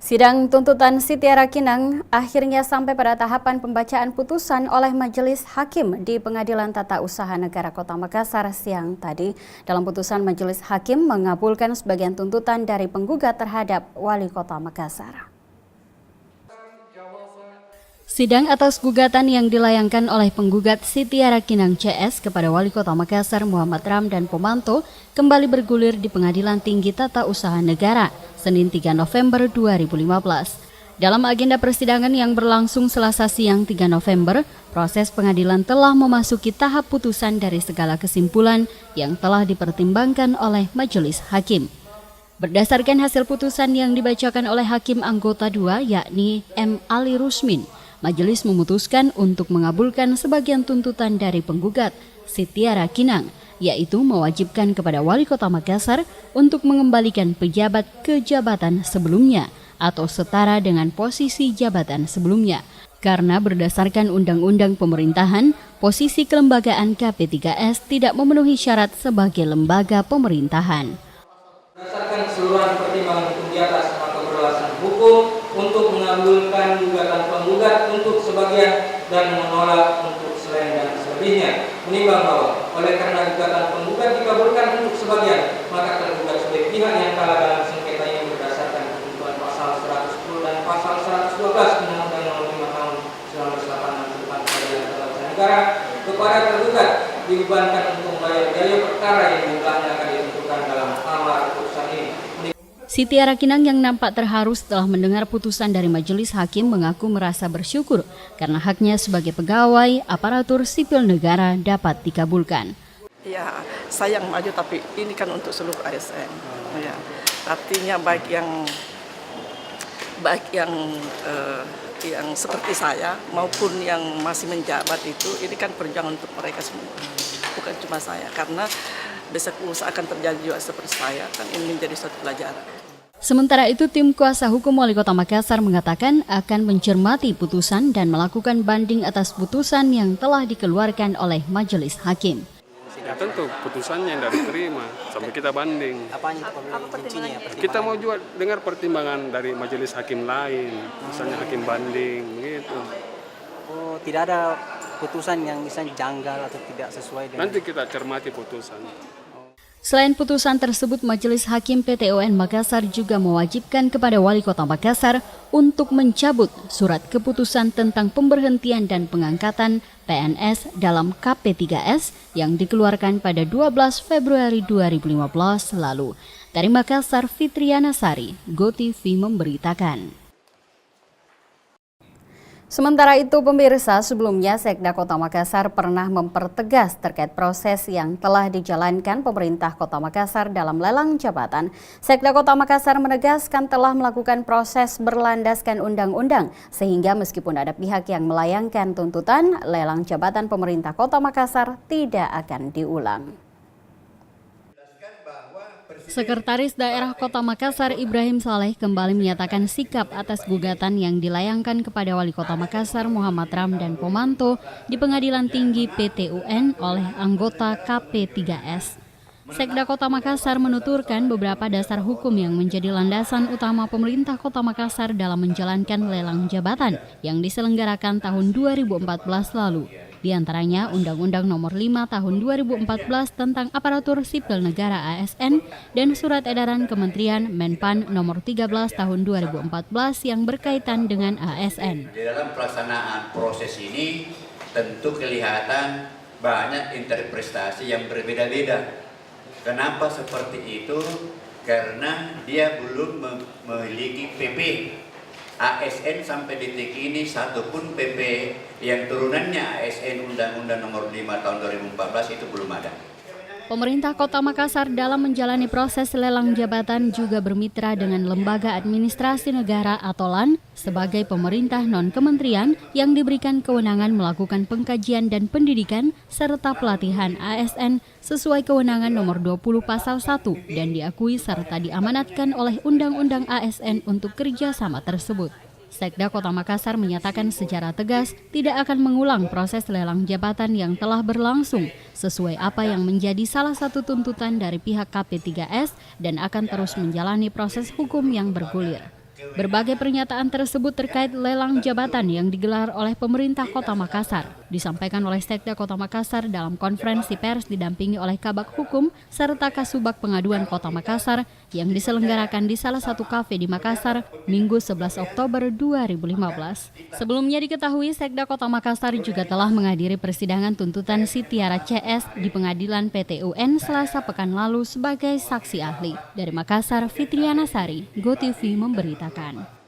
Sidang tuntutan Siti Rakinang akhirnya sampai pada tahapan pembacaan putusan oleh Majelis Hakim di Pengadilan Tata Usaha Negara Kota Makassar siang tadi. Dalam putusan, Majelis Hakim mengabulkan sebagian tuntutan dari penggugat terhadap Wali Kota Makassar. Sidang atas gugatan yang dilayangkan oleh penggugat Siti Rakinang CS kepada Wali Kota Makassar Muhammad Ram dan Pomanto kembali bergulir di Pengadilan Tinggi Tata Usaha Negara, Senin 3 November 2015. Dalam agenda persidangan yang berlangsung Selasa siang 3 November, proses pengadilan telah memasuki tahap putusan dari segala kesimpulan yang telah dipertimbangkan oleh Majelis Hakim. Berdasarkan hasil putusan yang dibacakan oleh Hakim anggota 2 yakni M. Ali Rusmin, Majelis memutuskan untuk mengabulkan sebagian tuntutan dari penggugat Siti Rakinang, yaitu mewajibkan kepada Wali Kota Makassar untuk mengembalikan pejabat ke jabatan sebelumnya atau setara dengan posisi jabatan sebelumnya. Karena berdasarkan Undang-Undang Pemerintahan, posisi kelembagaan KP3S tidak memenuhi syarat sebagai lembaga pemerintahan. Berdasarkan keseluruhan pertimbangan hukum di atas, maka beralasan hukum untuk mengabulkan gugatan penggugat untuk sebagian dan menolak untuk selain dan selebihnya. Menimbang bahwa oleh karena gugatan penggugat dikabulkan untuk sebagian, maka tergugat sebagai pihak yang kalah dalam sengketa yang berdasarkan ketentuan pasal 110 dan pasal 112 Undang-Undang Nomor 5 Tahun 1986 tentang Peradilan Tata Usaha Negara kepada tergugat dibebankan untuk membayar biaya perkara yang jumlahnya akan ditentukan dalam amar putusan ini. Siti Rakinang yang nampak terharu setelah mendengar putusan dari Majelis Hakim mengaku merasa bersyukur karena haknya sebagai pegawai aparatur sipil negara dapat dikabulkan. Ya, sayang maju tapi ini kan untuk seluruh ASN. Ya, artinya baik yang seperti saya maupun yang masih menjabat itu, ini kan perjuangan untuk mereka semua. Bukan cuma saya, karena besok usaha akan terjadi juga seperti saya, kan ini menjadi suatu pelajaran. Sementara itu, tim kuasa hukum Wali Kota Makassar mengatakan akan mencermati putusan dan melakukan banding atas putusan yang telah dikeluarkan oleh Majelis Hakim. Ya tentu putusannya yang diterima sampai kita banding. Apa pertimbangannya? Kita mau juga dengar pertimbangan dari majelis hakim lain, misalnya hakim banding, begitu. Oh, tidak ada putusan yang misalnya janggal atau tidak sesuai dengan... Nanti kita cermati putusan. Selain putusan tersebut, Majelis Hakim PT-UN Makassar juga mewajibkan kepada Wali Kota Makassar untuk mencabut surat keputusan tentang pemberhentian dan pengangkatan PNS dalam KP3S yang dikeluarkan pada 12 Februari 2015 lalu. Dari Makassar, Fitriana Sari, GoTV memberitakan. Sementara itu, pemirsa, sebelumnya Sekda Kota Makassar pernah mempertegas terkait proses yang telah dijalankan pemerintah Kota Makassar dalam lelang jabatan. Sekda Kota Makassar menegaskan telah melakukan proses berlandaskan undang-undang, sehingga meskipun ada pihak yang melayangkan tuntutan, lelang jabatan pemerintah Kota Makassar tidak akan diulang. Sekretaris Daerah Kota Makassar Ibrahim Saleh kembali menyatakan sikap atas gugatan yang dilayangkan kepada Wali Kota Makassar Muhammad Ram dan Pomanto di Pengadilan Tinggi PT-UN oleh anggota KP3S. Sekda Kota Makassar menuturkan beberapa dasar hukum yang menjadi landasan utama pemerintah Kota Makassar dalam menjalankan lelang jabatan yang diselenggarakan tahun 2014 lalu. Di antaranya Undang-Undang Nomor 5 Tahun 2014 tentang Aparatur Sipil Negara ASN dan Surat Edaran Kementerian Menpan Nomor 13 Tahun 2014 yang berkaitan dengan ASN. Di dalam pelaksanaan proses ini tentu kelihatan banyak interpretasi yang berbeda-beda. Kenapa seperti itu? Karena dia belum memiliki PP. ASN sampai detik ini satupun PP yang turunannya ASN Undang-Undang Nomor 5 Tahun 2014 itu belum ada. Pemerintah Kota Makassar dalam menjalani proses lelang jabatan juga bermitra dengan Lembaga Administrasi Negara atau LAN sebagai pemerintah non-kementerian yang diberikan kewenangan melakukan pengkajian dan pendidikan serta pelatihan ASN sesuai kewenangan nomor 20 pasal 1 dan diakui serta diamanatkan oleh Undang-Undang ASN untuk kerjasama tersebut. Sekda Kota Makassar menyatakan secara tegas tidak akan mengulang proses lelang jabatan yang telah berlangsung sesuai apa yang menjadi salah satu tuntutan dari pihak KP3S dan akan terus menjalani proses hukum yang bergulir. Berbagai pernyataan tersebut terkait lelang jabatan yang digelar oleh pemerintah Kota Makassar disampaikan oleh Sekda Kota Makassar dalam konferensi pers didampingi oleh Kabag Hukum serta Kasubag Pengaduan Kota Makassar yang diselenggarakan di salah satu kafe di Makassar Minggu 11 Oktober 2015. Sebelumnya diketahui Sekda Kota Makassar juga telah menghadiri persidangan tuntutan Sitiara CS di Pengadilan PT UN Selasa pekan lalu sebagai saksi ahli. Dari Makassar, Fitriana Sari, GoTV memberitakan.